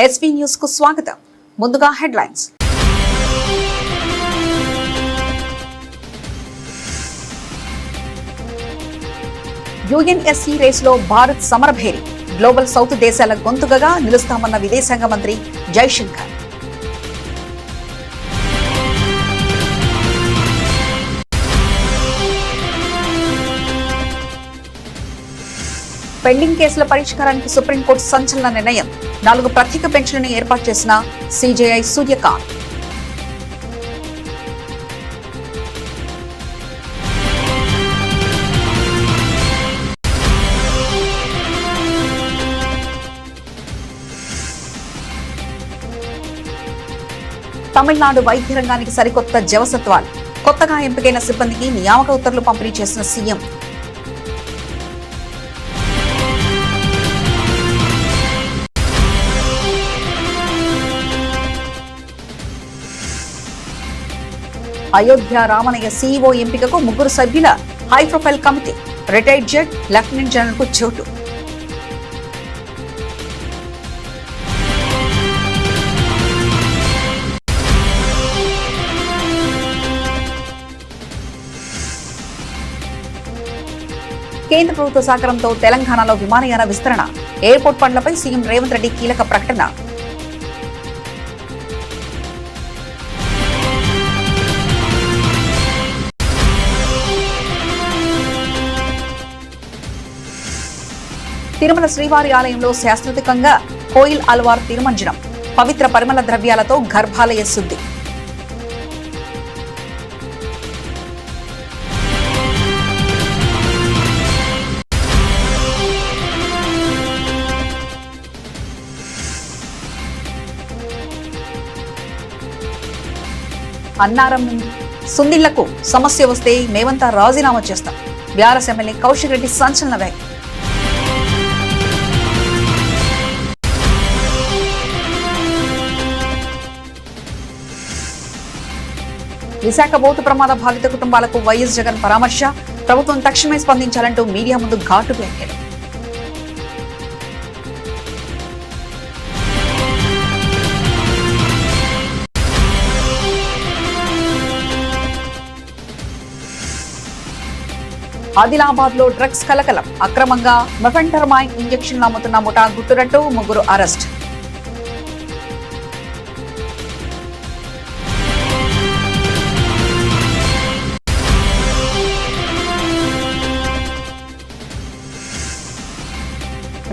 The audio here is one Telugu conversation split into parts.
ఎస్వీ న్యూస్ కు స్వాగతం. ముందుగా హెడ్లైన్స్. యుఎన్ఎస్సి రేసులో భారత్ సమరభేరి. గ్లోబల్ సౌత్ దేశాల గొంతుకగా నిలుస్తామన్న విదేశాంగ మంత్రి జైశంకర్. పెండింగ్ కేసుల పరిష్కారానికి సుప్రీంకోర్టు సంచలన నిర్ణయం. 4 ప్రత్యేక బెంచ్లను ఏర్పాటు చేసిన సిజేఐ సూర్యకాంత్. తమిళనాడు వైద్య రంగానికి సరికొత్త జవసత్వాలు. కొత్తగా ఎంపికైన సిబ్బందికి నియామక ఉత్తర్వులు పంపిణీ చేసిన సీఎం. అయోధ్య రామనయ్య సీఈఓ ఎంపికకు 3 సభ్యుల హైప్రొఫైల్ కమిటీ. రిటైర్డ్ జెడ్ లెఫ్టినెంట్ జనరల్ కు చోటు. కేంద్ర ప్రభుత్వ సహకారంతో తెలంగాణలో విమానయాన విస్తరణ. ఎయిర్పోర్ట్ పనులపై సీఎం రేవంత్ రెడ్డి కీలక ప్రకటన. తిరుమల శ్రీవారి ఆలయంలో శాస్త్రోక్తంగా కోయిల్ అల్వార్ తిరుమంజనం. పవిత్ర పరిమళ ద్రవ్యాలతో గర్భాలయ శుద్ధి. అన్నారం సుందిళ్లకు సమస్య వస్తే మేమంతా రాజీనామా చేస్తాం. బీఆర్ఎస్ ఎమ్మెల్యే కౌశిక్ రెడ్డి సంచలన వ్యాఖ్య. విశాఖ బోటు ప్రమాద బాధిత కుటుంబాలకు వైఎస్ జగన్ పరామర్శ. ప్రభుత్వం తక్షణమే స్పందించాలంటూ మీడియా ముందు ఘాటు వ్యాఖ్యలు. ఆదిలాబాద్ లో డ్రగ్స్ కలకలం. అక్రమంగా మెఫెంటర్మైన్ ఇంజెక్షన్లు అమ్ముతున్న ముఠా గుట్టురట్టు. 3 అరెస్ట్.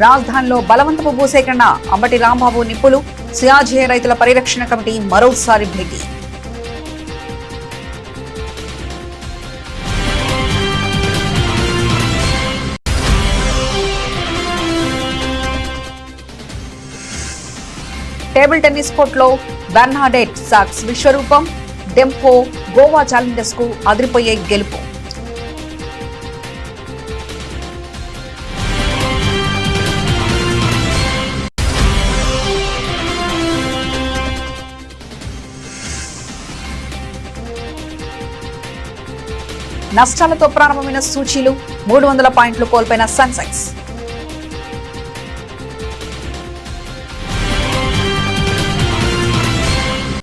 రాజధానిలో బలవంతపు భూసేకరణ. అంబటి రాంబాబు నిప్పులు. సియాజే రైతుల పరిరక్షణ కమిటీ మరోసారి భేటీ. టేబుల్ టెన్నిస్ కోర్టులో బెర్నాడెట్ సాక్స్ విశ్వరూపం. డెంపో గోవా ఛాలెంజర్స్ కు అదిరిపోయే గెలుపు. నష్టాలతో ప్రారంభమైన సూచీలు. 300 పాయింట్లు కోల్పోయిన సెన్సెక్స్.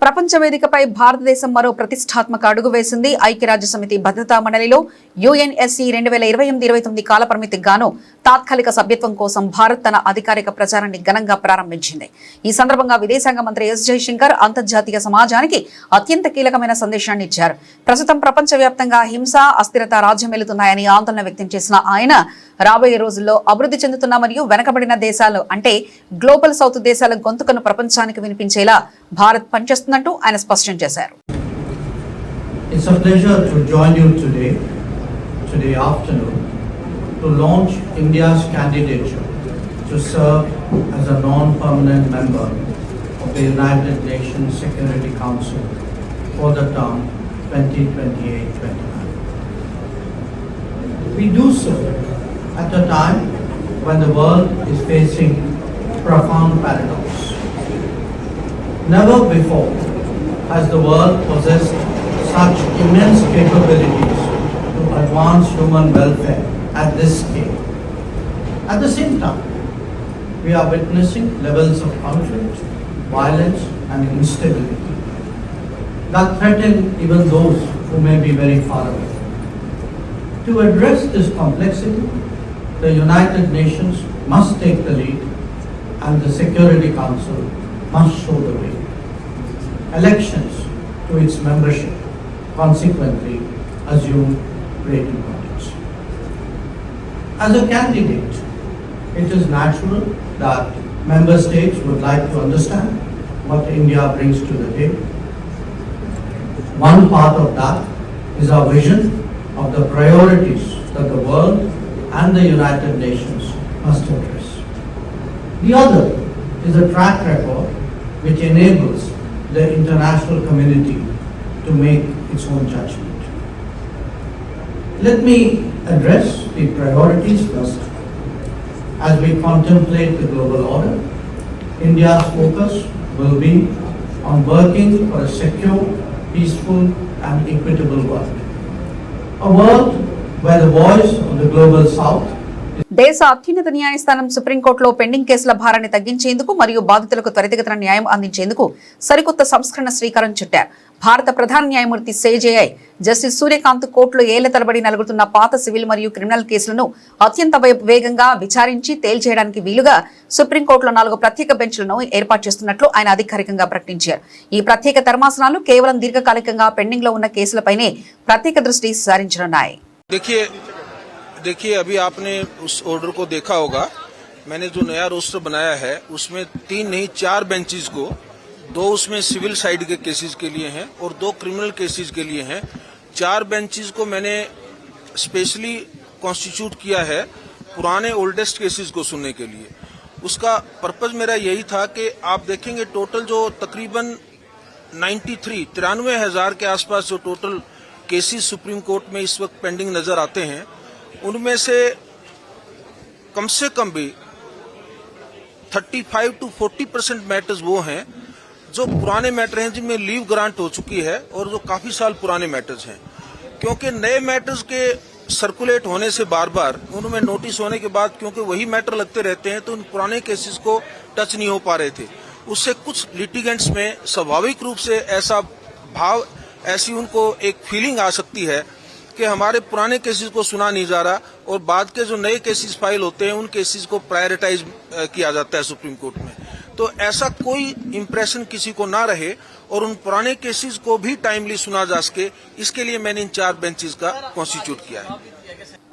ప్రపంచ వేదికపై భారతదేశం మరో ప్రతిష్టాత్మక అడుగు వేసింది. ఐక్యరాజ్య సమితి భద్రతా మండలిలో యుఎన్ఎస్సి 2028-29 కాలపరిమితికి గాను తాత్కాలిక సభ్యత్వం కోసం భారత్ తన అధికారిక ప్రచారాన్ని ఘనంగా ప్రారంభించింది. ఈ సందర్భంగా విదేశాంగ మంత్రి ఎస్ జైశంకర్ అంతర్జాతీయ సమాజానికి అత్యంత కీలకమైన సందేశాన్ని ఇచ్చారు. ప్రస్తుతం ప్రపంచవ్యాప్తంగా హింస, అస్థిరత రాజ్యమేలుతున్నాయని ఆందోళన వ్యక్తం చేసిన ఆయన రాబోయే రోజుల్లో అభివృద్ధి చెందుతున్న మరియు వెనకబడిన దేశాలు అంటే గ్లోబల్ సౌత్ దేశాల గొంతుకను ప్రపంచానికి వినిపించేలా భారత్ పనిచేస్తుందంటూ ఆయన స్పష్టం చేశారు. It's a pleasure to join you today afternoon to launch India's candidature to serve as a non-permanent member of the United Nations Security Council for the term 2028-29. We do so at a time when the world is facing profound paradox. Never before has the world possessed such immense capabilities to advance human welfare at this scale. At the same time, we are witnessing levels of conflict violence and instability that threaten even those who may be very far away. To address this complexity, the United Nations must take the lead and the Security Council must show the way. Elections to its membership consequently assume great importance. As a candidate, it is natural that member states would like to understand what India brings to the table. One part of that is our vision of the priorities that the world and the United Nations must address. The other is a track record which enables the international community to make its own judgment. Let me address the priorities first. As we contemplate the global order, India's focus will be on working for a secure, peaceful and equitable world. A world where the voice of the global south దేశ అత్యున్నత న్యాయస్థానం సుప్రీంకోర్టులో పెండింగ్ కేసుల భారాన్ని తగ్గించేందుకు మరియు బాధితులకు త్వరితగతిన న్యాయం అందించేందుకు సరికొత్త సంస్కరణ శ్రీకారం చుట్టారు. భారత ప్రధాన న్యాయమూర్తి సిజేఐ జస్టిస్ సూర్యకాంత్ కోర్టులో ఏళ్ల తరబడి నలుగుతున్న పాత సివిల్ మరియు క్రిమినల్ కేసులను అత్యంత వేగంగా విచారించి తేల్చేయడానికి వీలుగా సుప్రీంకోర్టులో 4 ప్రత్యేక బెంచ్లను ఏర్పాటు చేస్తున్నట్లు ఆయన అధికారికంగా ప్రకటించారు. ఈ ప్రత్యేక ధర్మాసనాలు కేవలం దీర్ఘకాలికంగా పెండింగ్ లో ఉన్న కేసులపైనే ప్రత్యేక దృష్టి సారించనున్నాయి. देखिए अभी आपने उस ऑर्डर को देखा होगा. मैंने जो नया रोस्टर बनाया है उसमें 3 नहीं 4 बेंचेस को, 2 उसमें सिविल साइड के केसेस के लिए हैं और 2 क्रिमिनल केसेस के लिए हैं. 4 बेंचेस को मैंने स्पेशली कॉन्स्टिट्यूट किया है पुराने ओल्डेस्ट केसेस को सुनने के लिए. उसका पर्पज मेरा यही था कि आप देखेंगे टोटल जो तकरीबन 93,000 के आसपास जो टोटल केसेस सुप्रीम कोर्ट में इस वक्त पेंडिंग नजर आते हैं, उनमें से कम से कम भी 35 to 40% मैटर्स वो हैं जो पुराने मैटर हैं जिनमें लीव ग्रांट हो चुकी है और जो काफी साल पुराने मैटर्स हैं. क्योंकि नए मैटर्स के सर्कुलेट होने से बार बार उनमें नोटिस होने के बाद क्योंकि वही मैटर लगते रहते हैं तो उन पुराने केसेस को टच नहीं हो पा रहे थे. उससे कुछ लिटिगेंट्स में स्वाभाविक रूप से ऐसा भाव, ऐसी उनको एक फीलिंग आ सकती है कि हमारे पुराने केसेस को सुना नहीं जा रहा और बाद के जो नए केसेस फाइल होते हैं उन केसेस को प्रायोरिटाइज किया जाता है सुप्रीम कोर्ट में. तो ऐसा कोई इंप्रेशन किसी को ना रहे और उन पुराने केसेस को भी टाइमली सुना जा सके, इसके लिए मैंने इन 4 बेंचेस का कॉन्स्टिट्यूट किया है.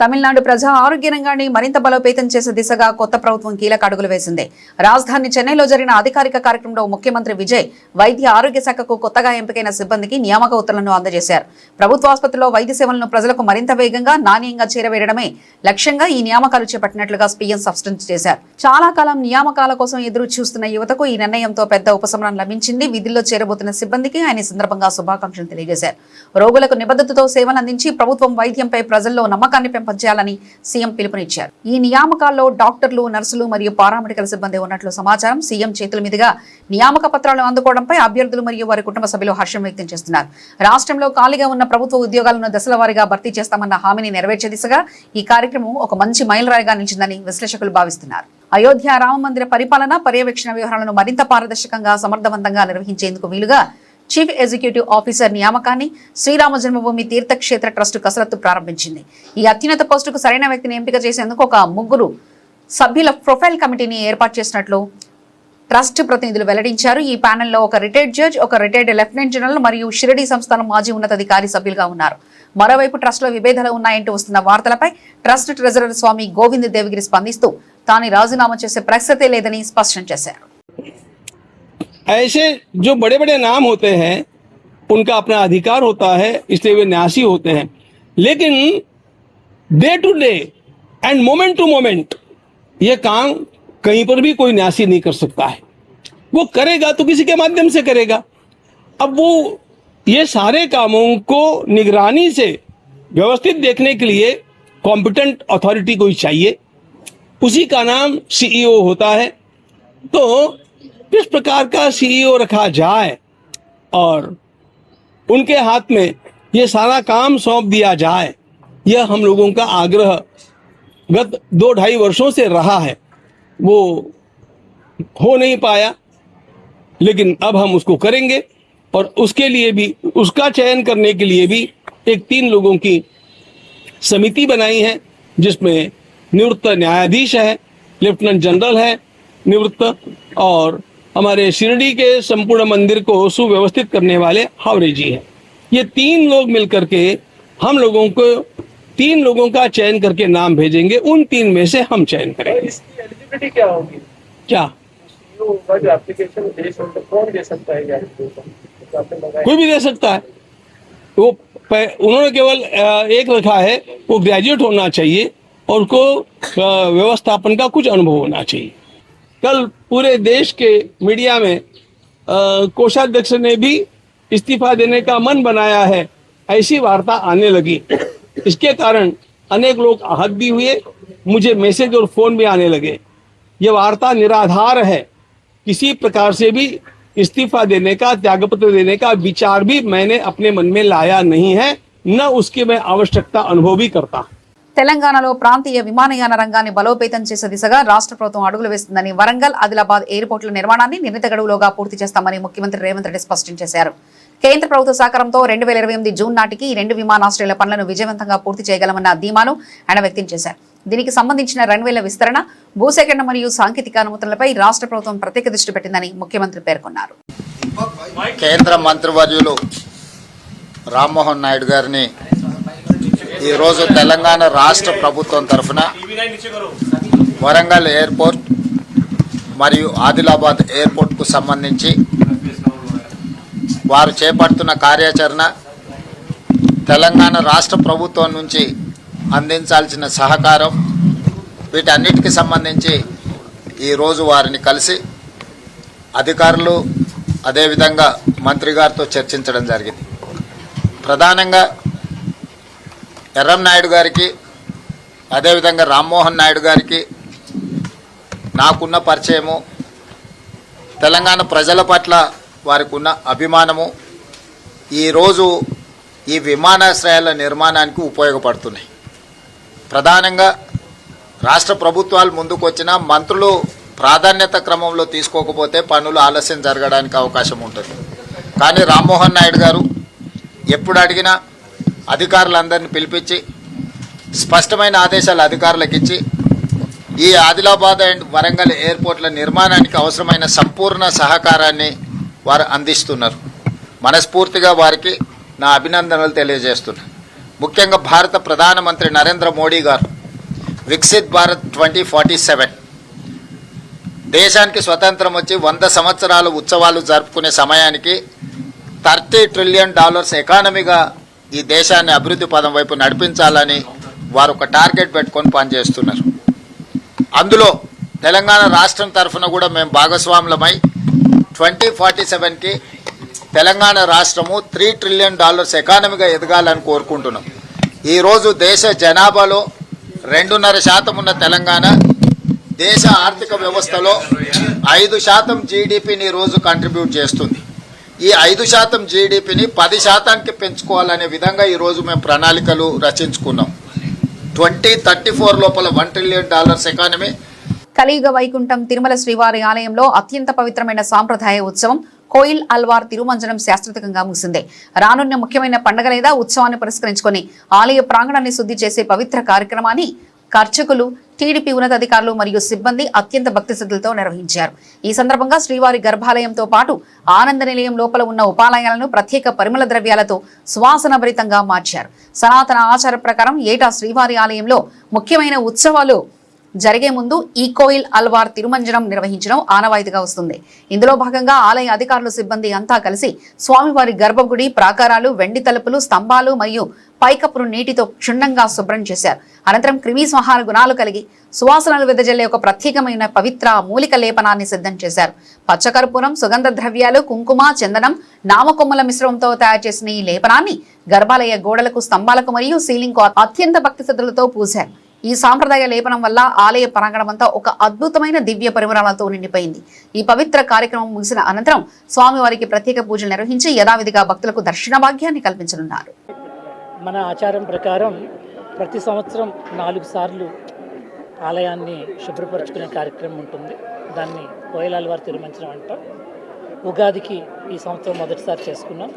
తమిళనాడు ప్రజా ఆరోగ్య రంగాన్ని మరింత బలోపేతం చేసే దిశగా కొత్త ప్రభుత్వం కీలక అడుగులు వేసింది. రాజధాని చెన్నైలో జరిగిన అధికారిక కార్యక్రమంలో ముఖ్యమంత్రి విజయ్ వైద్య ఆరోగ్య శాఖకు కొత్తగా ఎంపికైన సిబ్బందికి నియామక ఉత్తర్వులను అందజేశారు. ప్రభుత్వ ఆసుపత్రిలో వైద్య సేవలను ప్రజలకు మరింత వేగంగా, నాణ్యంగా చేరవేయడమే లక్ష్యంగా ఈ నియామకాలు చేపట్టినట్లుగా పీఎం స్పష్టం చేశారు. చాలా కాలం నియామకాల కోసం ఎదురు చూస్తున్న యువతకు ఈ నిర్ణయంతో పెద్ద ఉపశమనం లభించింది. విధుల్లో చేరబోతున్న సిబ్బందికి ఆయన సందర్భంగా శుభాకాంక్షలు తెలియజేశారు. రోగులకు నిబద్ధతతో సేవలు అందించి ప్రభుత్వం వైద్యంపై ప్రజల్లో నమ్మకాన్ని పెంచాలని సీఎం పిలుపునిచ్చారు. ఈ నియామకాల్లో డాక్టర్లు, నర్సులు మరియు పారామెడికల్ సిబ్బంది ఉన్నట్లు సమాచారం. సీఎం చేతుల మీదుగా నియామక పత్రాలను అందుకోవడంపై అభ్యర్థులు మరియు వారి కుటుంబ సభ్యులు హర్షం వ్యక్తం చేస్తున్నారు. రాష్ట్రంలో ఖాళీగా ఉన్న ప్రభుత్వ ఉద్యోగాలను దశల వారీగా భర్తీ చేస్తామన్న హామీని నెరవేర్చే దిశగా ఈ కార్యక్రమం ఒక మంచి మైలురాయిగా నిలిచిందని విశ్లేషకులు భావిస్తున్నారు. అయోధ్య రామ మందిర పరిపాలన, పర్యవేక్షణ వ్యవహారాలను మరింత పారదర్శకంగా, సమర్థవంతంగా నిర్వహించేందుకు వీలుగా చీఫ్ ఎగ్జిక్యూటివ్ ఆఫీసర్ నియామకాన్ని శ్రీరామ జన్మభూమి తీర్థక్షేత్ర ట్రస్ట్ కసరత్తు ప్రారంభించింది. ఈ అత్యున్నత పోస్టుకు సరైన వ్యక్తిని ఎంపిక చేసేందుకు ఒక 3 సభ్యుల ప్రొఫైల్ కమిటీని ఏర్పాటు చేసినట్లు ట్రస్ట్ ప్రతినిధులు వెల్లడించారు. ఈ ప్యానెల్లో ఒక రిటైర్డ్ జడ్జ్, ఒక రిటైర్డ్ లెఫ్టినెంట్ జనరల్ మరియు షిరిడి సంస్థానం మాజీ ఉన్నతాధికారి సభ్యులుగా ఉన్నారు. మరోవైపు ట్రస్ట్లో విభేదాలు ఉన్నాయంటూ వస్తున్న వార్తలపై ట్రస్ట్ ట్రెజరర్ స్వామి గోవింద్ దేవగిరి స్పందిస్తూ తాను రాజీనామా చేసే ప్రసక్తే లేదని స్పష్టం చేశారు. ऐसे जो बड़े बड़े नाम होते हैं उनका अपना अधिकार होता है, इसलिए वे न्यासी होते हैं. लेकिन day to day and moment to moment ये काम कहीं पर भी कोई न्यासी नहीं कर सकता है. वो करेगा तो किसी के माध्यम से करेगा. अब वो ये सारे कामों को निगरानी से व्यवस्थित देखने के लिए कॉम्पिटेंट अथॉरिटी कोई चाहिए. उसी का नाम सीईओ होता है. तो किस प्रकार का सीईओ रखा जाए और उनके हाथ में ये सारा काम सौंप दिया जाए, यह हम लोगों का आग्रह गत 2-2.5 वर्षों से रहा है. वो हो नहीं पाया. लेकिन अब हम उसको करेंगे और उसके लिए भी, उसका चयन करने के लिए भी एक 3 लोगों की समिति बनाई है, जिसमें निवृत्त न्यायाधीश है, लेफ्टिनेंट जनरल है निवृत्त, और हमारे शिरडी के संपूर्ण मंदिर को सुव्यवस्थित करने वाले हावरे जी हैं। ये 3 लोग मिलकर के हम लोगों को 3 लोगों का चयन करके नाम भेजेंगे, उन 3 में से हम चयन करेंगे। इसकी एलिजिबिलिटी क्या होगी? क्या जो एप्लीकेशन कौन दे सकता है? कोई भी दे सकता है। वो उन्होंने केवल एक रखा है, वो ग्रेजुएट होना चाहिए और उसको व्यवस्थापन का कुछ अनुभव होना चाहिए। कल पूरे देश के मीडिया में कोषाध्यक्ष ने भी इस्तीफा देने का मन बनाया है, ऐसी वार्ता आने लगी। इसके कारण अनेक लोग आहत भी हुए, मुझे मैसेज और फोन भी आने लगे। ये वार्ता निराधार है। किसी प्रकार से भी इस्तीफा देने का, त्यागपत्र देने का विचार भी मैंने अपने मन में लाया नहीं है, न उसकी मैं आवश्यकता अनुभव भी करता। తెలంగాణలో ప్రాంతీయ విమానయాన రంగాన్ని బలోపేతం చేసే దిశగా రాష్ట్ర ప్రభుత్వం అడుగులు వేస్తుందని వరంగల్, ఆదిలాబాద్ ఎయిర్పోర్టుల నిర్మాణాన్ని నిర్ణీత గడువులోగా పూర్తి చేస్తామని ముఖ్యమంత్రి రేవంత్ రెడ్డి స్పష్టం చేశారు. కేంద్ర ప్రభుత్వ సహకారంతో 2028 జూన్ నాటికి ఈ 2 విమానాశ్రయాల పనులను విజయవంతంగా పూర్తి చేయగలమన్న ధీమాను ఆయన వ్యక్తం చేశారు. దీనికి సంబంధించిన రన్వేల విస్తరణ, భూసేకరణ మరియు సాంకేతిక అనుమతులపై రాష్ట్ర ప్రభుత్వం ప్రత్యేక దృష్టి పెట్టిందని ముఖ్యమంత్రి పేర్కొన్నారు. కేంద్ర మంత్రివర్యులు రామ్మోహన్ నాయుడు గారిని ఈరోజు తెలంగాణ రాష్ట్ర ప్రభుత్వం తరఫున వరంగల్ ఎయిర్పోర్ట్ మరియు ఆదిలాబాద్ ఎయిర్పోర్ట్కు సంబంధించి వారు చేపడుతున్న కార్యాచరణ, తెలంగాణ రాష్ట్ర ప్రభుత్వం నుంచి అందించాల్సిన సహకారం, వీటన్నిటికి సంబంధించి ఈరోజు వారిని కలిసి అధికారులు అదేవిధంగా మంత్రి గారితో చర్చించడం జరిగింది. ప్రధానంగా ఎర్రంనాయుడు గారికి అదేవిధంగా రామ్మోహన్ నాయుడు గారికి నాకున్న పరిచయము, తెలంగాణ ప్రజల పట్ల వారికి ఉన్న అభిమానము ఈరోజు ఈ విమానాశ్రయాల నిర్మాణానికి ఉపయోగపడుతున్నాయి. ప్రధానంగా రాష్ట్ర ప్రభుత్వాలు ముందుకు వచ్చిన మంత్రులు ప్రాధాన్యత క్రమంలో తీసుకోకపోతే పనులు ఆలస్యం జరగడానికి అవకాశం ఉంటుంది. కానీ రామ్మోహన్ నాయుడు గారు ఎప్పుడు అడిగినా అధికారులందరినీ పిలిపించి స్పష్టమైన ఆదేశాలు అధికారులకు ఇచ్చి ఈ ఆదిలాబాద్ అండ్ వరంగల్ ఎయిర్పోర్ట్ల నిర్మాణానికి అవసరమైన సంపూర్ణ సహకారాన్ని వారు అందిస్తున్నారు. మనస్ఫూర్తిగా వారికి నా అభినందనలు తెలియజేస్తున్నాను. ముఖ్యంగా భారత ప్రధానమంత్రి నరేంద్ర మోడీ గారు వికసిత్ భారత్ 2047 దేశానికి స్వతంత్రం వచ్చి 100 సంవత్సరాల ఉత్సవాలు జరుపుకునే సమయానికి $30 ట్రిలియన్ ఎకానమీగా ఈ దేశాన్ని అభివృద్ధి పదం వైపు నడిపించాలని వారు ఒక టార్గెట్ పెట్టుకొని పనిచేస్తున్నారు. అందులో తెలంగాణ రాష్ట్రం తరఫున కూడా మేము భాగస్వాములమై 2047కి తెలంగాణ రాష్ట్రము $3 ట్రిలియన్ ఎకానమీగా ఎదగాలని కోరుకుంటున్నాం. ఈరోజు దేశ జనాభాలో 2.5% ఉన్న తెలంగాణ దేశ ఆర్థిక వ్యవస్థలో 5% జీడిపిని రోజు కంట్రిబ్యూట్ చేస్తుంది. ఈ 5% జీడిపిని 10%కి పెంచుకోవాలనే విధంగా ఈరోజు మేము ప్రణాళికలు రచించుకున్నాం. 2034 లోపల $1 ట్రిలియన్ ఎకానమీ. కలియుగ వైకుంఠం తిరుమల శ్రీవారి ఆలయంలో అత్యంత పవిత్రమైన సాంప్రదాయ ఉత్సవం కోయిల్ అల్వార్ తిరుమంజనం శాస్త్రోక్తంగా ముగిసింది. రానున్న ముఖ్యమైన పండుగ లేదా ఉత్సవాన్ని పురస్కరించుకొని ఆలయ ప్రాంగణాన్ని శుద్ధి చేసే పవిత్ర కార్యక్రమాన్ని అర్చకులు, టీడీపీ ఉన్నతాధికారులు మరియు సిబ్బంది అత్యంత భక్తి శ్రద్ధలతో నిర్వహించారు. ఈ సందర్భంగా శ్రీవారి గర్భాలయంతో పాటు ఆనంద నిలయం లోపల ఉన్న ఉపాలయాలను ప్రత్యేక పరిమళ ద్రవ్యాలతో సువాసనభరితంగా మార్చారు. సనాతన ఆచార ప్రకారం ఏటా శ్రీవారి ఆలయంలో ముఖ్యమైన ఉత్సవాలు జరిగే ముందు ఈ కోయిల్ అల్వార్ తిరుమంజనం నిర్వహించడం ఆనవాయితీగా వస్తుంది. ఇందులో భాగంగా ఆలయ అధికారులు, సిబ్బంది అంతా కలిసి స్వామివారి గర్భగుడి ప్రాకారాలు, వెండి తలుపులు, స్తంభాలు మరియు పైకప్పును నీటితో క్షుణ్ణంగా శుభ్రం చేశారు. అనంతరం క్రిమి సంహార గుణాలు కలిగి సువాసనలు వెదజల్లే ఒక ప్రత్యేకమైన పవిత్ర మూలిక లేపనాన్ని సిద్ధం చేశారు. పచ్చకర్పూరం, సుగంధ ద్రవ్యాలు, కుంకుమ, చందనం, నామకొమ్మల మిశ్రమంతో తయారు చేసిన ఈ లేపనాన్ని గర్భాలయ గోడలకు, స్తంభాలకు మరియు సీలింగ్ కు అత్యంత భక్తి శ్రద్ధలతో పూశారు. ఈ సాంప్రదాయ లేపనం వల్ల ఆలయ ప్రాంగణమంతా ఒక అద్భుతమైన దివ్య పరిమళాలతో నిండిపోయింది. ఈ పవిత్ర కార్యక్రమం ముగిసిన అనంతరం స్వామివారికి ప్రత్యేక పూజలు నిర్వహించి యథావిధిగా భక్తులకు దర్శన భాగ్యాన్ని కల్పించనున్నారు. మన ఆచారం ప్రకారం ప్రతి సంవత్సరం 4 సార్లు ఆలయాన్ని శుభ్రపరచుకునే కార్యక్రమం ఉంటుంది. దాన్ని కోయిల్ అల్వార్ తిరుమంజనం అంటాం. ఉగాదికి ఈ సంవత్సరం మొదటిసారి చేసుకున్నాం.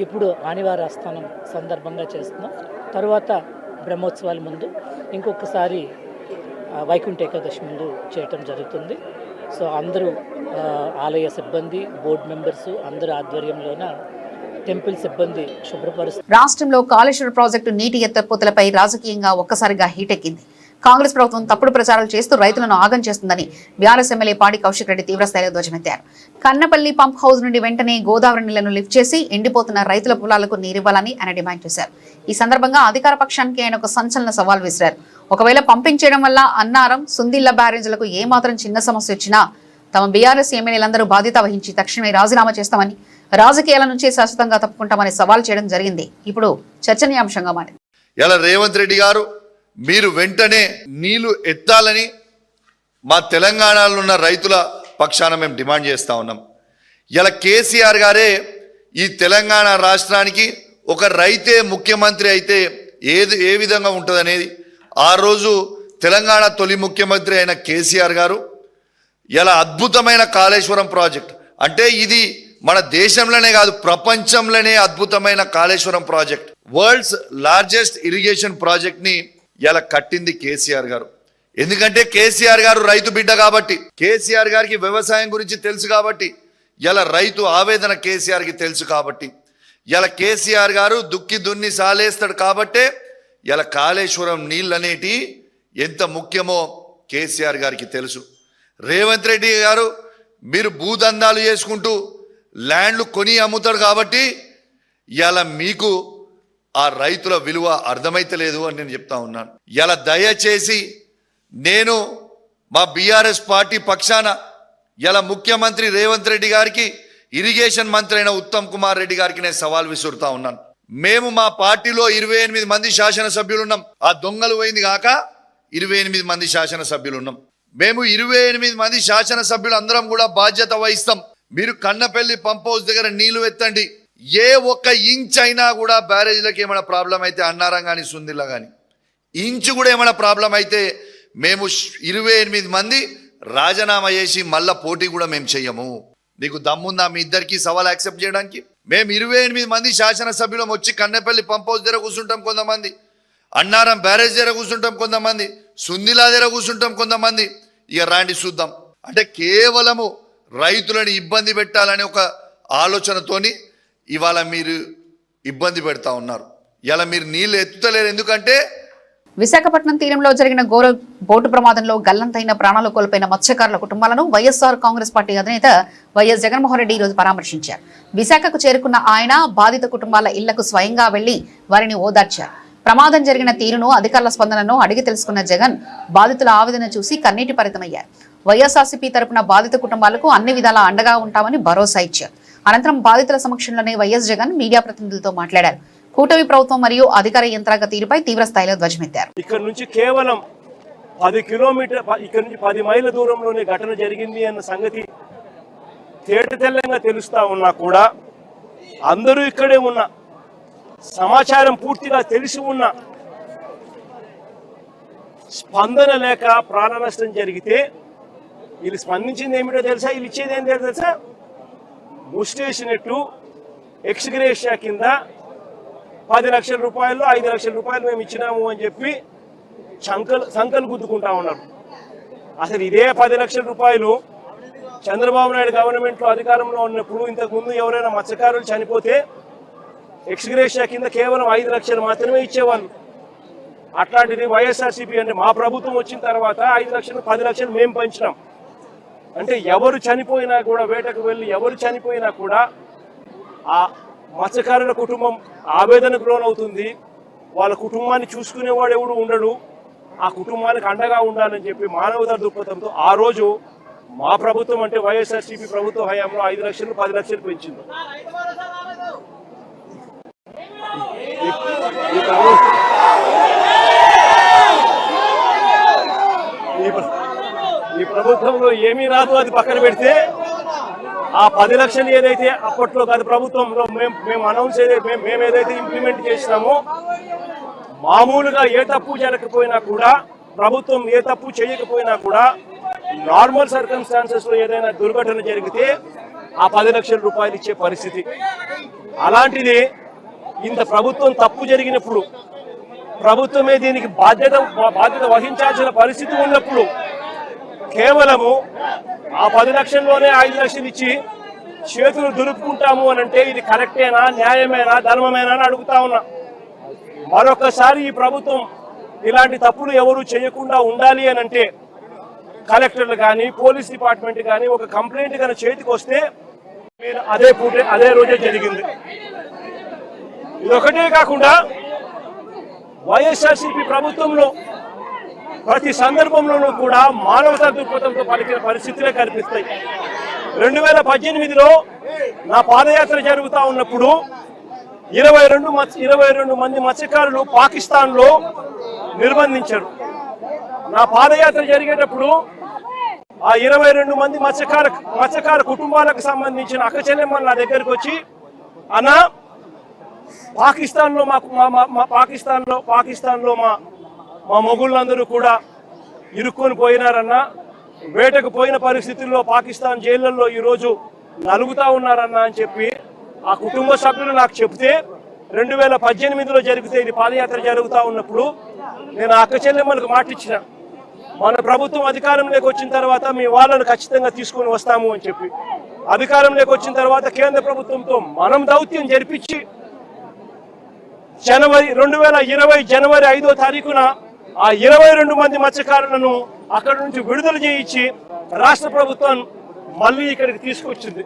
ఇప్పుడు ఆనివార ఆస్థానం సందర్భంగా చేస్తున్నాం. తర్వాత బ్రహ్మోత్సవాల ముందు ఇంకొకసారి వైకుంఠ ఏకాదశి ముందు చేయటం జరుగుతుంది. సో అందరూ ఆలయ సిబ్బంది, బోర్డు మెంబర్స్ అందరూ ఆధ్వర్యంలోన టెంపుల్ సిబ్బంది శుభ్రపరుస్తారు. రాష్ట్రంలో కాళేశ్వరం ప్రాజెక్టు నీటి ఎత్తిపోతలపై రాజకీయంగా ఒక్కసారిగా హీటెక్కింది. కాంగ్రెస్ ప్రభుత్వం తప్పుడు ప్రచారాలు చేస్తూ రైతులను ఆగం చేస్తుందని బీఆర్ఎస్ ఎమ్మెల్యే పాడి కౌశిక్ రెడ్డి తీవ్రస్థాయిలో ధ్వజమెత్తారు. కన్నపల్లి పంప్ హౌస్ నుండి వెంటనే గోదావరి నీళ్లను లిఫ్ట్ చేసి ఎండిపోతున్న రైతుల పొలాలకు నీరివ్వాలని ఆయన డిమాండ్ చేశారు. ఈ సందర్భంగా అధికార పక్షానికి ఆయన ఒక సంచలన సవాల్ విసిరారు. ఒకవేళ పంపింగ్ చేయడం వల్ల అన్నారం, సుందిళ్ల బ్యారేజీలకు ఏమాత్రం చిన్న సమస్య వచ్చినా తమ బీఆర్ఎస్ ఎమ్మెల్యేలందరూ బాధ్యత వహించి తక్షణమే రాజీనామా చేస్తామని, రాజకీయాల నుంచి శాశ్వతంగా తప్పుకుంటామని సవాల్ చేయడం జరిగింది. ఇప్పుడు చర్చనీయాంశంగా మారింది. ఇలా రేవంత్ రెడ్డి గారు మీరు వెంటనే నీళ్లు ఎత్తాలని మా తెలంగాణలో ఉన్న రైతుల పక్షాన మేము డిమాండ్ చేస్తా ఉన్నాం. ఇలా కేసీఆర్ గారే ఈ తెలంగాణ రాష్ట్రానికి ఒక రైతే ముఖ్యమంత్రి అయితే ఏ విధంగా ఉంటుంది అనేది ఆ రోజు తెలంగాణ తొలి ముఖ్యమంత్రి అయిన కేసీఆర్ గారు ఇలా అద్భుతమైన కాళేశ్వరం ప్రాజెక్ట్ అంటే ఇది మన దేశంలోనే కాదు ప్రపంచంలోనే అద్భుతమైన Kaleshwaram project, world's largest irrigation project ని ఇలా కట్టింది కేసీఆర్ గారు. ఎందుకంటే కేసీఆర్ గారు రైతు బిడ్డ కాబట్టి, కేసీఆర్ గారికి వ్యవసాయం గురించి తెలుసు కాబట్టి, ఇలా రైతు ఆవేదన కేసీఆర్కి తెలుసు కాబట్టి, ఇలా కేసీఆర్ గారు దుక్కి దున్ని సాలేస్తాడు కాబట్టే ఇలా కాళేశ్వరం నీళ్ళు అనేటి ఎంత ముఖ్యమో కేసీఆర్ గారికి తెలుసు. రేవంత్ రెడ్డి గారు మీరు భూదందాలు చేసుకుంటూ ల్యాండ్లు కొని అమ్ముతాడు కాబట్టి ఇలా మీకు ఆ రైతుల విలువ అర్థమైతలేదు అని నేను చెప్తా ఉన్నాను. ఇలా దయచేసి నేను మా బీఆర్ఎస్ పార్టీ పక్షాన ఇలా ముఖ్యమంత్రి రేవంత్ రెడ్డి గారికి, ఇరిగేషన్ మంత్రి అయిన ఉత్తమ్ కుమార్ రెడ్డి గారికి నేను సవాల్ విసురుతా ఉన్నాను. మేము మా పార్టీలో 28 మంది శాసనసభ్యులు ఉన్నాం. ఆ దొంగలు పోయింది కాక 28 మంది శాసనసభ్యులు ఉన్నాం. మేము 28 మంది శాసనసభ్యులు అందరం కూడా బాధ్యత వహిస్తాం. మీరు కన్నపల్లి పంప్ హౌస్ దగ్గర నీళ్లు ఎత్తండి. ఏ ఒక్క ఇంచ్ అయినా కూడా బ్యారేజ్లకు ఏమైనా ప్రాబ్లం అయితే అన్నారం కానీ సుందిల్లా కానీ ఇంచు కూడా ఏమైనా ప్రాబ్లం అయితే మేము 28 మంది రాజీనామా చేసి మళ్ళా పోటీ కూడా మేము చెయ్యము. మీకు దమ్ముందా మీ ఇద్దరికి సవాల్ యాక్సెప్ట్ చేయడానికి? మేము 28 మంది శాసనసభ్యులం వచ్చి కన్నపల్లి పంప్ హౌస్ దగ్గర కూర్చుంటాం కొంతమంది, అన్నారం బ్యారేజ్ దగ్గర కూర్చుంటాం కొంతమంది, సుందిలా దగ్గర కూర్చుంటాం కొంతమంది. ఇక రాండి చూద్దాం. అంటే కేవలము రైతులను ఇబ్బంది పెట్టాలనే ఒక ఆలోచనతోని ఇవాళ మీరు ఇబ్బంది పెడతా ఉన్నారు. ఇలా మీరు నీళ్ళు ఎత్తుతలేరు. ఎందుకంటే విశాఖపట్నం తీరంలో జరిగిన ఘోర బోటు ప్రమాదంలో గల్లంతైన ప్రాణాలు కోల్పోయిన మత్స్యకారుల కుటుంబాలను వైఎస్ఆర్ కాంగ్రెస్ పార్టీ అధినేత వైఎస్ జగన్మోహన్ రెడ్డి ఈరోజు పరామర్శించారు. విశాఖకు చేరుకున్న ఆయన బాధిత కుటుంబాల ఇళ్లకు స్వయంగా వెళ్లి వారిని ఓదార్చారు. ప్రమాదం జరిగిన తీరును, అధికారుల స్పందనను అడిగి తెలుసుకున్న జగన్ బాధితుల ఆవేదన చూసి కన్నీటి పరితమయ్యారు. వైఎస్ఆర్సీపీ తరపున బాధిత కుటుంబాలకు అన్ని విధాలా అండగా ఉంటామని భరోసా ఇచ్చారు. అనంతరం బాధితుల సమక్షంలోనే వైఎస్ జగన్ మీడియా ప్రతినిధులతో మాట్లాడారు. కూటమి ప్రభుత్వం మరియు అధికార యంత్రాంగ తీరుపై తీవ్ర స్థాయిలో ధ్వజమెత్తారు. ఇక్కడ నుంచి కేవలం 10 కిలోమీటర్ ఇక్కడ నుంచి 10 మైళ్ళ దూరంలోనే ఘటన జరిగింది అన్న సంగతి తేటతెల్లంగా తెలుస్తా ఉన్నా కూడా అందరూ ఇక్కడే ఉన్న సమాచారం పూర్తిగా తెలిసి ఉన్న స్పందన లేక ప్రాణ నష్టం జరిగితే వీళ్ళు స్పందించింది ఏమిటో తెలుసా? వీళ్ళు ఇచ్చేది ఏం తెలుసా? ముస్టేసినట్టు ఎక్స్గ్రేషియా కింద 10 లక్షల రూపాయలు 5 లక్షల రూపాయలు మేము ఇచ్చినాము అని చెప్పి సంకలు గుద్దుకుంటా ఉన్నారు. అసలు ఇదే 10 లక్షల రూపాయలు చంద్రబాబు నాయుడు గవర్నమెంట్లో అధికారంలో ఉన్నప్పుడు ఇంతకుముందు ఎవరైనా మత్స్యకారులు చనిపోతే ఎక్స్గ్రేషియా కింద కేవలం 5 లక్షలు మాత్రమే ఇచ్చేవాళ్ళు. అట్లాంటిది వైఎస్ఆర్సీపీ అంటే మా ప్రభుత్వం వచ్చిన తర్వాత 5 లక్షలు 10 లక్షలు మేము పంచినాం. అంటే ఎవరు చనిపోయినా కూడా, వేటకు వెళ్ళి ఎవరు చనిపోయినా కూడా ఆ మత్స్యకారుల కుటుంబం ఆవేదనకు లోనవుతుంది. వాళ్ళ కుటుంబాన్ని చూసుకునేవాడు ఎవడు ఉండడు. ఆ కుటుంబానికి అండగా ఉండాలని చెప్పి మానవతా దృక్పథంతో ఆ రోజు మా ప్రభుత్వం అంటే వైఎస్ఆర్సీపీ ప్రభుత్వ హయాంలో 5 లక్షలు 10 లక్షలు పెంచింది. ఈ ప్రభుత్వంలో ఏమీ రాదు, అది పక్కన పెడితే ఆ 10 లక్షలు ఏదైతే అప్పట్లో గత ప్రభుత్వంలో మేము అనౌన్స్ మేము ఏదైతే ఇంప్లిమెంట్ చేసినామో, మామూలుగా ఏ తప్పు జరగకపోయినా కూడా, ప్రభుత్వం ఏ తప్పు చేయకపోయినా కూడా, నార్మల్ సర్కమ్స్టాన్సెస్ లో ఏదైనా దుర్ఘటన జరిగితే ఆ 10 లక్షల రూపాయలు ఇచ్చే పరిస్థితి. అలాంటిది ఇంత ప్రభుత్వం తప్పు జరిగినప్పుడు ప్రభుత్వమే దీనికి బాధ్యత వహించాల్సిన పరిస్థితి ఉన్నప్పుడు కేవలము ఆ 10 లక్షల్లోనే 5 లక్షలు ఇచ్చి చేతులు దులుపుకుంటాము అని అంటే ఇది కరెక్టేనా, న్యాయమేనా, ధర్మమేనా అని అడుగుతా ఉన్నా. మరొకసారి ఈ ప్రభుత్వం ఇలాంటి తప్పులు ఎవరు చేయకుండా ఉండాలి అని అంటే కలెక్టర్లు కానీ పోలీస్ డిపార్ట్మెంట్ కానీ ఒక కంప్లైంట్ కానీ చేతికి వస్తే అదే రోజే జరిగింది. ఇదొకటే కాకుండా వైఎస్ఆర్సీపీ ప్రభుత్వంలో ప్రతి సందర్భంలోనూ కూడా మానవతా దృక్పథంతో పలికిన పరిస్థితులే కనిపిస్తాయి. 2018లో నా పాదయాత్ర జరుగుతూ ఉన్నప్పుడు 22 మంది మత్స్యకారులు పాకిస్తాన్లో నిర్బంధించారు. నా పాదయాత్ర జరిగేటప్పుడు ఆ 22 మంది మత్స్యకార కుటుంబాలకు సంబంధించిన అక్క చెల్లెమ్మలు నా దగ్గరకు వచ్చి, అన్నా పాకిస్తాన్లో మా మొగుళ్ళందరూ కూడా ఇరుక్కొని పోయినారన్నా, వేటకు పోయిన పరిస్థితుల్లో పాకిస్తాన్ జైళ్లలో ఈరోజు నలుగుతా ఉన్నారన్నా అని చెప్పి ఆ కుటుంబ సభ్యులు నాకు చెప్తే 2018లో జరిగితే ఇది పాదయాత్ర జరుగుతూ ఉన్నప్పుడు నేను ఆ అక్క చెల్లెమ్మలకు మాటిచ్చిన, మన ప్రభుత్వం అధికారంలోకి వచ్చిన తర్వాత మీ వాళ్ళను ఖచ్చితంగా తీసుకొని వస్తాము అని చెప్పి. అధికారంలోకి వచ్చిన తర్వాత కేంద్ర ప్రభుత్వంతో మనం దౌత్యం జరిపించి 2020 జనవరి 5వ తారీఖున ఆ 22 మంది మత్స్యకారులను అక్కడి నుంచి విడుదల చేయించి రాష్ట్ర ప్రభుత్వం మళ్ళీ ఇక్కడికి తీసుకొచ్చింది.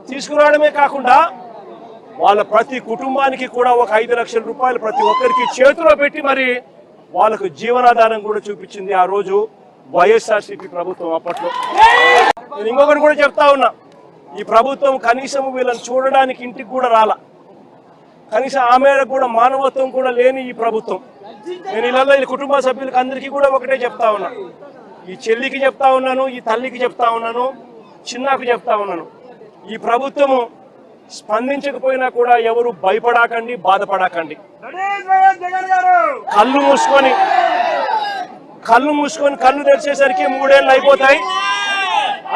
తీసుకురావడమే కాకుండా వాళ్ళ ప్రతి కుటుంబానికి కూడా ఒక 5 లక్షల రూపాయలు ప్రతి ఒక్కరికి చేతిలో పెట్టి మరి వాళ్ళకు జీవనాధారం కూడా చూపించింది ఆ రోజు వైఎస్ఆర్సీపీ ప్రభుత్వం. అప్పట్లో నేను ఇంకొకటి కూడా చెప్తా ఉన్నా, ఈ ప్రభుత్వం కనీసం వీళ్ళని చూడడానికి ఇంటికి కూడా రాలా, కనీసం ఆమె కూడా మానవత్వం కూడా లేని ఈ ప్రభుత్వం. నేను ఇలా ఈ కుటుంబ సభ్యులకు అందరికీ కూడా ఒకటే చెప్తా ఉన్నా, ఈ చెల్లికి చెప్తా ఉన్నాను, ఈ తల్లికి చెప్తా ఉన్నాను, చిన్నకు చెప్తా ఉన్నాను, ఈ ప్రభుత్వము స్పందించకపోయినా కూడా ఎవరు భయపడకండి, బాధపడకండి. కళ్ళు మూసుకొని కళ్ళు తెరిచేసరికి 3 ఏళ్ళు అయిపోతాయి.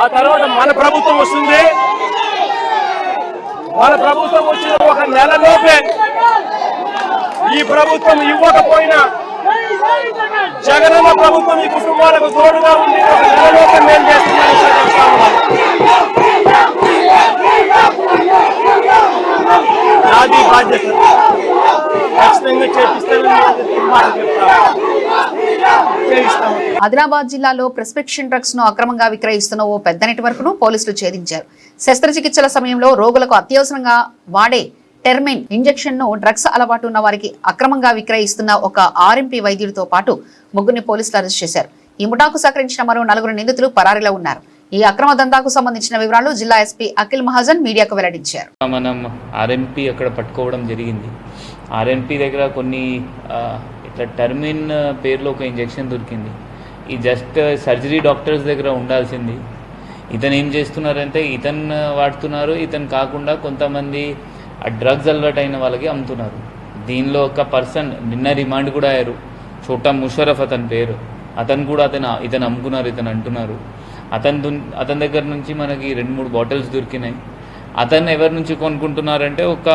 ఆ తర్వాత మన ప్రభుత్వం వస్తుంది. మన ప్రభుత్వం వచ్చిన ఒక నెలలోపే ఈ ప్రభుత్వం ఇవ్వకపోయినా జగనన్న ప్రభుత్వం ఈ కుటుంబాలకు తోడుగా ఉండి ఒక నెలలోపే మేలు చేస్తుందని చెప్తా ఉన్నాను. నాది బాధ్యత, ఖచ్చితంగా చేయిస్తాను. ఆదిలాబాద్ జిల్లాలో ప్రిస్క్రిప్షన్ డ్రగ్స్ ను అక్రమంగా విక్రయిస్తున్న ఓ పెద్ద నెట్వర్క్ ను పోలీసులు ఛేదించారు. శస్త్రచికిత్సల సమయంలో రోగులకు అత్యవసరంగా వాడే టెర్మిన్ ఇంజెక్షన్ ను డ్రగ్స్ అలవాటు ఉన్న వారికి అక్రమంగా విక్రయిస్తున్న ఒక ఆర్ఎంపీ వైద్యుడితో పాటు 3 పోలీసులు అరెస్ట్ చేశారు. ఈ ముఠాకు సహకరించిన మరో 4 నిందితులు పరారీలో ఉన్నారు. ఈ అక్రమ దందాకు సంబంధించిన వివరాలు జిల్లా ఎస్పీ అఖిల్ మహాజన్ మీడియాకు వెల్లడించారు. మనం ఆర్ఎంపీ అక్కడ పట్టుకోవడం జరిగింది. ఆర్ఎంపీ దగ్గర కొన్ని ఇట్లా టర్మిన్ పేరులో ఒక ఇంజెక్షన్ దొరికింది. ఈ జస్ట్ సర్జరీ డాక్టర్స్ దగ్గర ఉండాల్సింది. ఇతను ఏం చేస్తున్నారంటే ఇతను వాడుతున్నారు, ఇతను కాకుండా కొంతమంది ఆ డ్రగ్స్ అలవాటు అయిన వాళ్ళకి అమ్ముతున్నారు. దీనిలో ఒక పర్సన్ నిన్న రిమాండ్ కూడా అయ్యారు, చోటా ముషరఫ్ అతని పేరు. అతను కూడా ఇతను అమ్ముకున్నారు, ఇతను అంటున్నారు. అతని దగ్గర నుంచి మనకి 2-3 బాటిల్స్ దొరికినాయి. అతను ఎవరి నుంచి కొనుక్కుంటున్నారంటే ఒక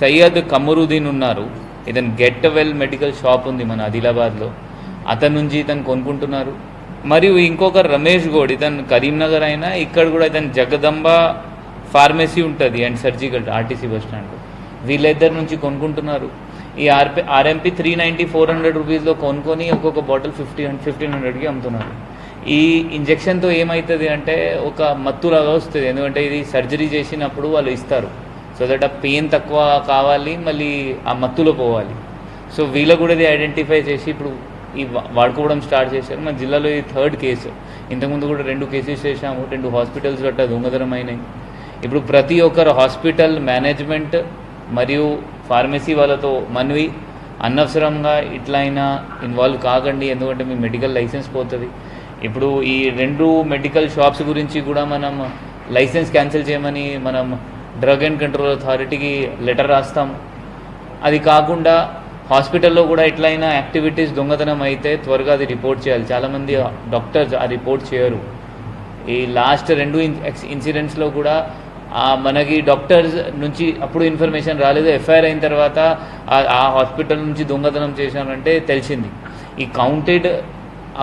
సయ్యద్ కమరుద్దీన్ ఉన్నారు, ఇతను గెట్ వెల్ మెడికల్ షాప్ ఉంది మన ఆదిలాబాద్లో, అతని నుంచి ఇతను కొనుక్కుంటున్నారు. మరియు ఇంకొక రమేష్ గౌడ్, ఇతను కరీంనగర్ అయినా ఇక్కడ కూడా ఇతను జగదంబ ఫార్మసీ ఉంటుంది and surgical RTC bus stand, వీళ్ళిద్దరి నుంచి కొనుక్కుంటున్నారు. ఈ ఆర్ఎంపీ 390-400 రూపీస్లో కొనుక్కొని ఒక్కొక్క బాటిల్ 1500కి అమ్ముతున్నారు. ఈ ఇంజెక్షన్తో ఏమవుతుంది అంటే ఒక మత్తులాగా వస్తుంది, ఎందుకంటే ఇది సర్జరీ చేసినప్పుడు వాళ్ళు ఇస్తారు, సో దట్ ఆ పెయిన్ తక్కువ కావాలి, మళ్ళీ ఆ మత్తులో పోవాలి. సో వీళ్ళకు కూడా ఇది ఐడెంటిఫై చేసి ఇప్పుడు ఈ వాడుకోవడం స్టార్ట్ చేశారు. మన జిల్లాలో ఇది 3rd కేసు. ఇంతకుముందు కూడా 2 కేసెస్ చేశాము, 2 హాస్పిటల్స్ గట్టా దొంగతనం అయినాయి. ఇప్పుడు ప్రతి ఒక్కరు హాస్పిటల్ మేనేజ్మెంట్ మరియు ఫార్మసీ వాళ్ళతో మనవి, అనవసరంగా ఇట్లయినా ఇన్వాల్వ్ కాకండి, ఎందుకంటే మీ మెడికల్ లైసెన్స్ పోతుంది. ఇప్పుడు ఈ 2 మెడికల్ షాప్స్ గురించి కూడా మనం లైసెన్స్ క్యాన్సిల్ చేయమని మనం డ్రగ్ అండ్ కంట్రోల్ అథారిటీకి లెటర్ రాస్తాము. అది కాకుండా హాస్పిటల్లో కూడా ఎట్లయినా యాక్టివిటీస్ దొంగతనం అయితే త్వరగా అది రిపోర్ట్ చేయాలి. చాలామంది డాక్టర్స్ ఆ రిపోర్ట్ చేయరు. ఈ లాస్ట్ 2 ఇన్సిడెంట్స్లో కూడా మనకి డాక్టర్స్ నుంచి అప్పుడు ఇన్ఫర్మేషన్ రాలేదు. ఎఫ్ఐఆర్ అయిన తర్వాత ఆ హాస్పిటల్ నుంచి దొంగతనం చేశారంటే తెలిసింది. ఈ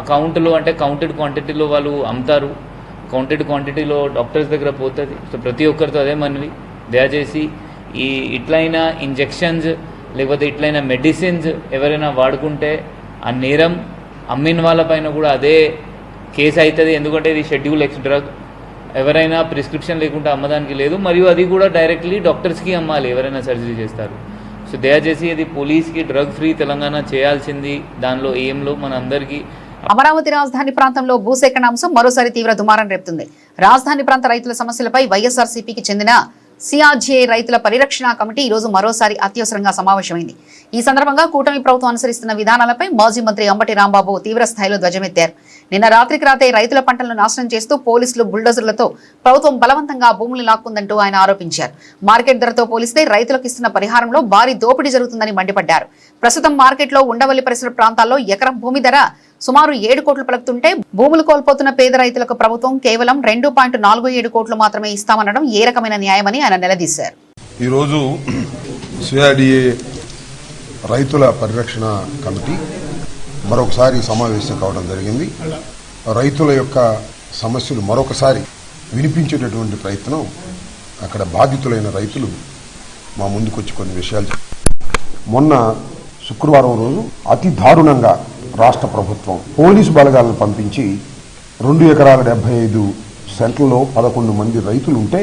కౌంట్లో అంటే కౌంటెడ్ క్వాంటిటీలో వాళ్ళు అమ్ముతారు, కౌంటెడ్ క్వాంటిటీలో డాక్టర్స్ దగ్గర పోతుంది. సో ప్రతి ఒక్కరితో అదే మనవి, దయచేసి ఈ ఇట్లయినా ఇంజెక్షన్స్ లేకపోతే ఇట్లయినా మెడిసిన్స్ ఎవరైనా వాడుకుంటే ఆ నేరం అమ్మిన వాళ్ళపైన కూడా అదే కేసు అవుతుంది. ఎందుకంటే ఇది షెడ్యూల్ X డ్రగ్, ఎవరైనా ప్రిస్క్రిప్షన్ లేకుండా అమ్మదానికి లేదు, మరియు అది కూడా డైరెక్ట్లీ డాక్టర్స్కి అమ్మాలి ఎవరైనా సర్జరీ చేస్తారు. సో దయచేసి ఇది పోలీస్కి డ్రగ్ ఫ్రీ తెలంగాణ చేయాల్సింది. దానిలో ఏంలో మన అందరికీ. అమరావతి రాజధాని ప్రాంతంలో భూసేకరణ అంశం మరోసారి తీవ్ర దుమారం రేపుతుంది. రాజధాని ప్రాంత రైతుల సమస్యలపై వైఎస్ఆర్సీపీకి చెందిన సిఆర్జీఏ రైతుల పరిరక్షణ కమిటీ ఈరోజు మరోసారి అత్యవసరంగా సమావేశమైంది. ఈ సందర్భంగా కూటమి ప్రభుత్వం అనుసరిస్తున్న విధానాలపై మాజీ మంత్రి అంబటి రాంబాబు తీవ్ర స్థాయిలో ధ్వజమెత్తారు. నిన్న రాత్రికి రాతే రైతుల పంటలను నాశనం చేస్తూ పోలీసులు బుల్డోజర్లతో ప్రభుత్వం బలవంతంగా భూములు లాక్కుందంటూ ఆయన ఆరోపించారు. మార్కెట్ ధరతో పోలిస్తే రైతులకు ఇస్తున్న పరిహారంలో భారీ దోపిడీ జరుగుతుందని మండిపడ్డారు. ప్రస్తుతం మార్కెట్లో ఉండవల్లి పరిసర ప్రాంతాల్లో ఎకరం భూమి ధర సుమారు 7 కోట్లు పలుకుతుంటే భూములు కోల్పోతున్న పేద రైతులకు ప్రభుత్వం కేవలం 2.47 కోట్లు మాత్రమే ఇస్తామనడం ఏ రకమైన న్యాయమని ఆయన నిలదీశారు. ఈరోజు సిఆర్డీఏ రైతుల పరిరక్షణ కమిటీ మరొకసారి సమావేశం కావడం జరిగింది. రైతుల యొక్క సమస్యలు మరొకసారి వినిపించేటటువంటి ప్రయత్నం అక్కడ బాధితులైన రైతులు మా ముందుకొచ్చి కొన్ని విషయాలు మొన్న శుక్రవారం రోజు అతి దారుణంగా రాష్ట్ర ప్రభుత్వం పోలీసు బలగాలను పంపించి 2 ఎకరాల 75 సెంట్లలో 11 మంది రైతులు ఉంటే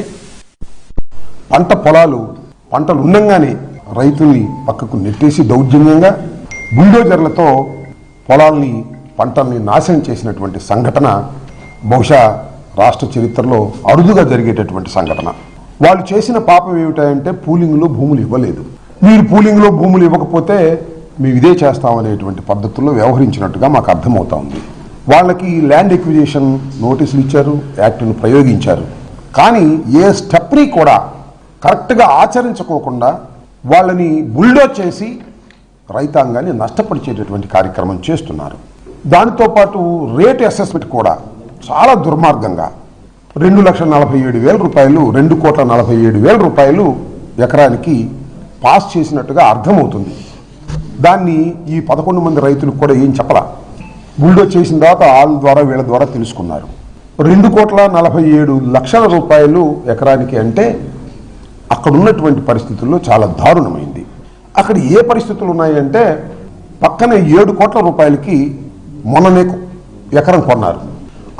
పంటలు ఉండంగానే రైతుల్ని పక్కకు నెట్టేసి దౌర్జన్యంగా బుల్డోజర్లతో పొలాల్ని పంటల్ని నాశనం చేసినటువంటి సంఘటన బహుశా రాష్ట్ర చరిత్రలో అరుదుగా జరిగేటటువంటి సంఘటన. వాళ్ళు చేసిన పాపం ఏమిటంటే పూలింగ్లో భూములు ఇవ్వలేదు. మీరు పూలింగ్లో భూములు ఇవ్వకపోతే మేము ఇదే చేస్తామనేటువంటి పద్ధతుల్లో వ్యవహరించినట్టుగా మాకు అర్థమవుతా ఉంది. వాళ్ళకి ల్యాండ్ ఎక్విజిషన్ నోటీసులు ఇచ్చారు, యాక్ట్ను ప్రయోగించారు. కానీ ఏ స్టెప్ని కూడా కరెక్ట్గా ఆచరించుకోకుండా వాళ్ళని బుల్డోజ్ చేసి రైతాంగాన్ని నష్టపరిచేటటువంటి కార్యక్రమం చేస్తున్నారు. దానితో పాటు రేట్ అసెస్మెంట్ కూడా చాలా దుర్మార్గంగా 2,47,000 రూపాయలు 2,47,000 రూపాయలు ఎకరానికి పాస్ చేసినట్టుగా అర్థమవుతుంది. దాన్ని ఈ 11 మంది రైతులకు కూడా ఏం చెప్పలా. బుల్డోజ్ చేసిన తర్వాత వాళ్ళ ద్వారా వీళ్ళ ద్వారా తెలుసుకున్నారు. 2,47,00,000 రూపాయలు ఎకరానికి అంటే అక్కడ ఉన్నటువంటి పరిస్థితుల్లో చాలా దారుణమైంది. అక్కడ ఏ పరిస్థితులు ఉన్నాయంటే పక్కనే 7 కోట్ల రూపాయలకి మొన్ననే ఎకరం కొన్నారు.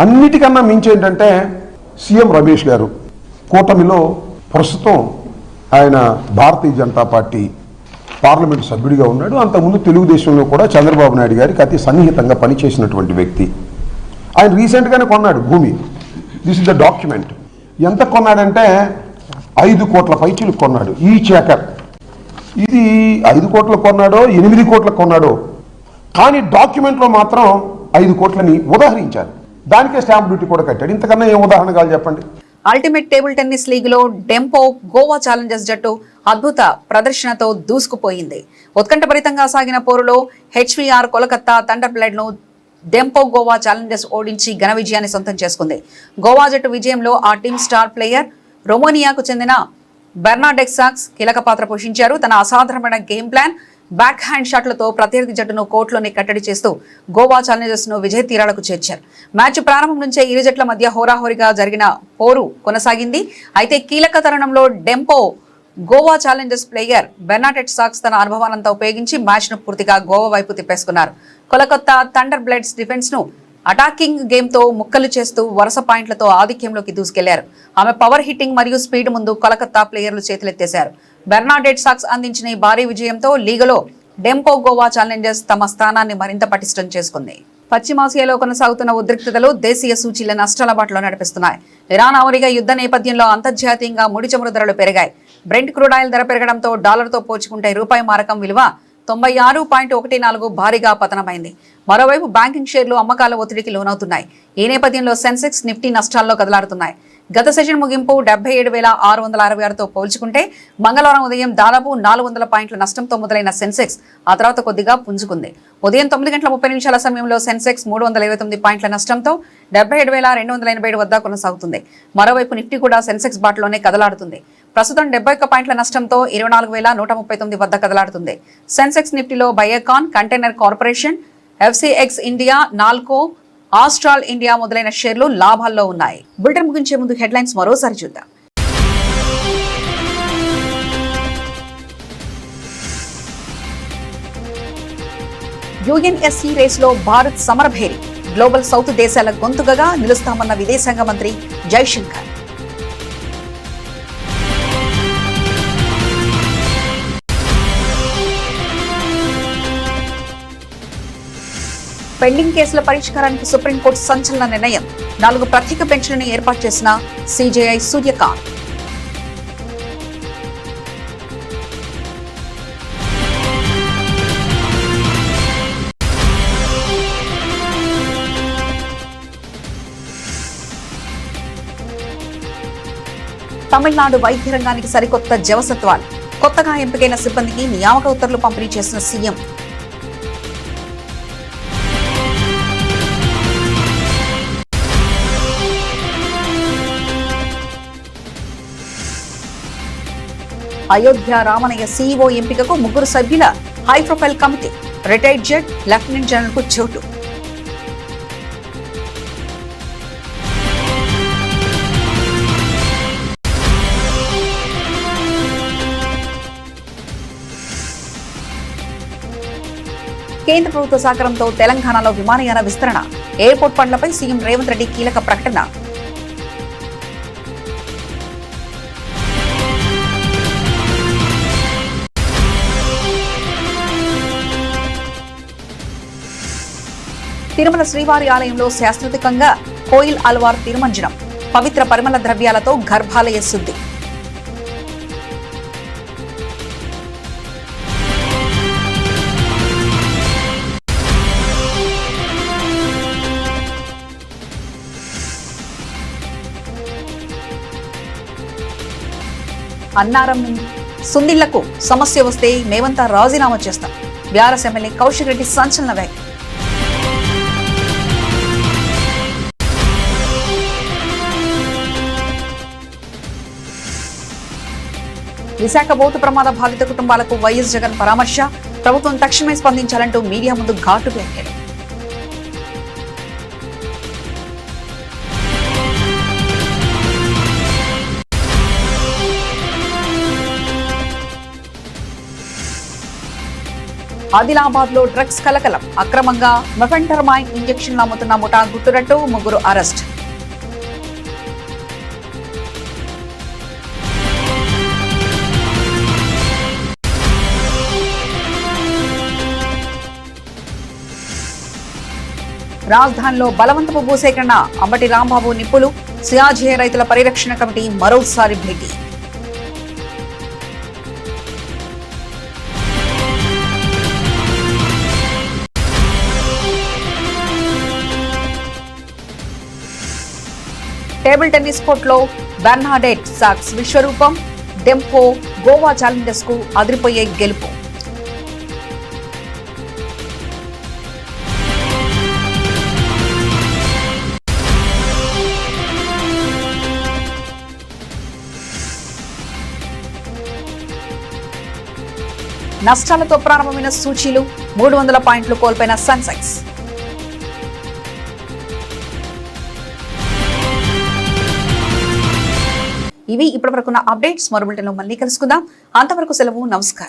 అన్నిటికన్నా మించి ఏంటంటే సీఎం రమేష్ గారు కూటమిలో ప్రస్తుతం ఆయన భారతీయ జనతా పార్టీ పార్లమెంటు సభ్యుడిగా ఉన్నాడు. అంతకుముందు తెలుగుదేశంలో కూడా చంద్రబాబు నాయుడు గారికి అతి సన్నిహితంగా పనిచేసినటువంటి వ్యక్తి. ఆయన రీసెంట్గానే కొన్నాడు భూమి. This is the document. ఎంత కొన్నాడంటే 5 కోట్ల పైచీలు కొన్నాడు ఈచ్ ఏకర్. ఇది 5 కోట్లు కొన్నాడో 8 కోట్లకు కొన్నాడో కానీ డాక్యుమెంట్లో మాత్రం 5 కోట్లని ఉదాహరించారు. దానికే స్టాంప్ డ్యూటీ కూడా కట్టాడు. ఇంతకన్నా ఏం ఉదాహరణ కావాలి చెప్పండి. అల్టిమేట్ టేబుల్ టెన్నిస్ లీగ్లో డెంపో గోవా ఛాలెంజర్స్ జట్టు అద్భుత ప్రదర్శనతో దూసుకుపోయింది. ఉత్కంఠభరితంగా సాగిన పోరులో హెచ్వీఆర్ కోలకత్తా థండర్ బ్లడ్ను డెంపో గోవా ఛాలెంజర్స్ ఓడించి ఘన విజయాన్ని సొంతం చేసుకుంది. గోవా జట్టు విజయంలో ఆ టీమ్ స్టార్ ప్లేయర్ రొమేనియాకు చెందిన బెర్నాడెట్ సాక్స్ కీలక పాత్ర పోషించారు. తన అసాధారణమైన గేమ్ ప్లాన్, బ్యాక్ హ్యాండ్ షాట్లతో ప్రత్యర్థి జట్టును కోర్టులోనే కట్టడి చేస్తూ గోవా ఛాలెంజర్స్ ను విజయ తీరాలకు చేర్చారు. మ్యాచ్ ప్రారంభం నుంచే ఇరు జట్ల మధ్య హోరాహోరీగా జరిగిన పోరు కొనసాగింది. అయితే కీలక తరుణంలో Dempo Goa Challengers player Bernadette socks తన అనుభవానంతా ఉపయోగించి మ్యాచ్ ను పూర్తిగా గోవా వైపు తిప్పేసుకున్నారు. కోలకత్తా థండర్ బ్లడ్స్ డిఫెన్స్ ను అటాకింగ్ గేమ్ తో ముక్కలు చేస్తూ వరుస పాయింట్లతో ఆధిక్యంలోకి దూసుకెళ్లారు. ఆమె పవర్ హిట్టింగ్ మరియు స్పీడ్ ముందు కోలకత్తా ప్లేయర్లు చేతులెత్తేశారు. బెర్నాడెట్ సాక్స్ అందించిన ఈ భారీ విజయంతో లీగులో డెంపో గోవా ఛాలెంజర్స్ తమ స్థానాన్ని మరింత పటిష్టం చేసుకుంది. పశ్చిమాసియాలో కొనసాగుతున్న ఉద్రిక్తతలు దేశీయ సూచీల నష్టాల బాటలో నడిపిస్తున్నాయి. ఇరాన్ అమెరికా యుద్ధ నేపథ్యంలో అంతర్జాతీయంగా ముడి చమురు ధరలు పెరిగాయి. బ్రెంట్ క్రూడ్ ఆయిల్ ధర పెరగడంతో డాలర్తో పోల్చుకుంటే రూపాయి మారకం విలువ 96.14 భారీగా పతనమైంది. మరోవైపు బ్యాంకింగ్ షేర్లు అమ్మకాల ఒత్తిడికి లోనవుతున్నాయి. ఈ నేపథ్యంలో సెన్సెక్స్, నిఫ్టీ నష్టాల్లో కదలాడుతున్నాయి. గత సెషన్ ముగింపు 77,666తో పోల్చుకుంటే మంగళవారం ఉదయం దాదాపు 400 పాయింట్ల నష్టంతో మొదలైన సెన్సెక్స్ ఆ తర్వాత కొద్దిగా పుంజుకుంది. ఉదయం 9:30 సమయంలో సెన్సెక్స్ 329 పాయింట్ల నష్టంతో 77,287 వద్ద కొనసాగుతుంది. మరోవైపు నిఫ్టీ కూడా సెన్సెక్స్ బాటలోనే కదలాడుతుంది. ప్రస్తుతం 71 పాయింట్ల నష్టంతో 24,139 వద్ద కదలాడుతుంది. సెన్సెక్స్ నిఫ్టీలో Biocon, container corporation, FCX India, Nalco, Astral India మొదలైన షేర్లు లాభాల్లో ఉన్నాయి. బులెటిన్ ముగించే ముందు హెడ్లైన్స్ మరోసారి చూద్దాం. యుఎన్ఎస్సి రేసులో భారత్ సమరభేరి, గ్లోబల్ సౌత్ దేశాల గొంతుకగా నిలుస్తామన్న విదేశాంగ మంత్రి జైశంకర్. పెండింగ్ కేసుల పరిష్కారానికి సుప్రీంకోర్టు సంచలన నిర్ణయం. 4 ప్రత్యేక బెంచ్లను ఏర్పాటు చేసిన సిజేఐ సూర్యకాంత్. తమిళనాడు వైద్య రంగానికి సరికొత్త జవసత్వాలు. కొత్తగా ఎంపికైన సిబ్బందికి నియామక ఉత్తర్వులు పంపిణీ చేసిన సీఎం. అయోధ్య రామనయ్య సీఈఓ ఎంపికకు 3 సభ్యుల హైప్రొఫైల్ కమిటీ. రిటైర్డ్ జెడ్ లెఫ్టినెంట్ జనరల్ కు చోటు. కేంద్ర ప్రభుత్వ సహకారంతో తెలంగాణలో విమానయాన విస్తరణ. ఎయిర్పోర్ట్ పనులపై సీఎం రేవంత్ రెడ్డి కీలక ప్రకటన. తిరుమల శ్రీవారి ఆలయంలో శాస్త్రోక్తంగా కోయిల్ అల్వార్ తిరుమంజనం. పవిత్ర పరిమళ ద్రవ్యాలతో గర్భాలయ శుద్ధి. అన్నారం సుందిళ్లకు సమస్య వస్తే మేమంతా రాజీనామా చేస్తాం. బీఆర్ఎస్ ఎమ్మెల్యే కౌశిక్ రెడ్డి సంచలన వ్యాఖ్య. విశాఖ బోటు ప్రమాద బాధిత కుటుంబాలకు వైఎస్ జగన్ పరామర్శ. ప్రభుత్వం తక్షణమే స్పందించాలంటూ మీడియా ముందు ఘాటు వ్యాఖ్యలు. ఆదిలాబాద్ లో డ్రగ్స్ కలకలం. అక్రమంగా మెఫెంటర్మైన్ ఇంజెక్షన్లు అమ్ముతున్న ముఠా గుట్టురట్టు. 3 అరెస్ట్. రాజధానిలో బలవంతపు భూసేకరణ. అంబటి రాంబాబు నిప్పులు. సియాజే రైతుల పరిరక్షణ కమిటీ మరోసారి భేటీ. టేబుల్ టెన్నిస్ కోర్టులో బెర్నాడెట్ సాక్స్ విశ్వరూపం. డెంపో గోవా ఛాలెంజర్స్ కు అదిరిపోయే గెలుపు. నష్టాలతో ప్రారంభమైన సూచీలు. 300 పాయింట్లు కోల్పోయిన సెన్సెక్స్. ఇవి ఇప్పటివరకున్న అప్డేట్స్. మరో బులెటిన్లో మళ్ళీ కలుసుకుందాం. అంతవరకు సెలవు. నమస్కారం.